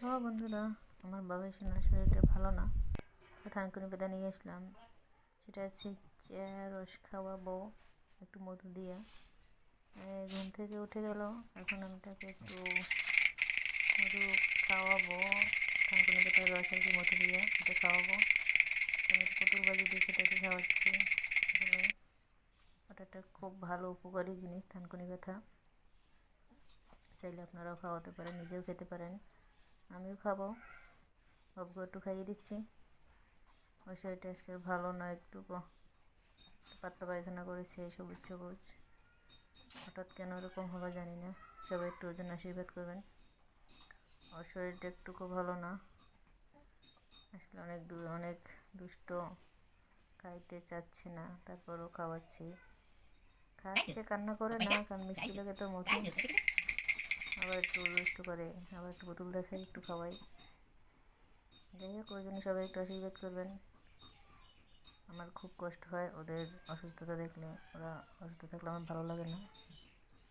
হ্যাঁ বন্ধুরা, আমার বাবার শরীরটা ভালো না, থানকুনি পাতা নিয়ে আসলাম। সেটা হচ্ছে রস খাওয়াবো একটু মধু দিয়ে। ঘুম থেকে উঠে গেল, এখন আমি তাকে একটু মধু খাওয়াবো। থানকুনি পাতার রস আর কি মধু দিয়ে এটা খাওয়াবো। আমি পুতুল বাজি দিয়ে সেটাকে খাওয়াচ্ছি। ওটা একটা খুব ভালো উপকারী জিনিস থানকুনি পাতা। চাইলে আপনারাও খাওয়াতে পারেন, নিজেও খেতে পারেন, আমিও খাবো। বাবুকে একটু খাইয়ে দিচ্ছি। ওর শরীরটা আজকে ভালো না, একটু পাতলা পায়খানা করেছে, সবুজ সবুজ। হঠাৎ কেন এরকম হলো জানি না। সবাই একটু ওর জন্য আশীর্বাদ করবেন। ওর শরীরটা একটুকু ভালো না, আসলে অনেক দুষ্ট, খাইতে চাচ্ছে না, তারপরও খাওয়াচ্ছি। খাচ্ছে, কান্না করে না, কারণ মিষ্টি লাগে তো মতো। আবার একটু দুষ্ট করে, আবার একটু পুতুল দেখাই, একটু খাওয়াই। যাই হোক, ওর জন্য সবাই একটু আশীর্বাদ করবেন। আমার খুব কষ্ট হয় ওদের অসুস্থতা দেখলে। ওরা অসুস্থ থাকলে আমার ভালো লাগে না।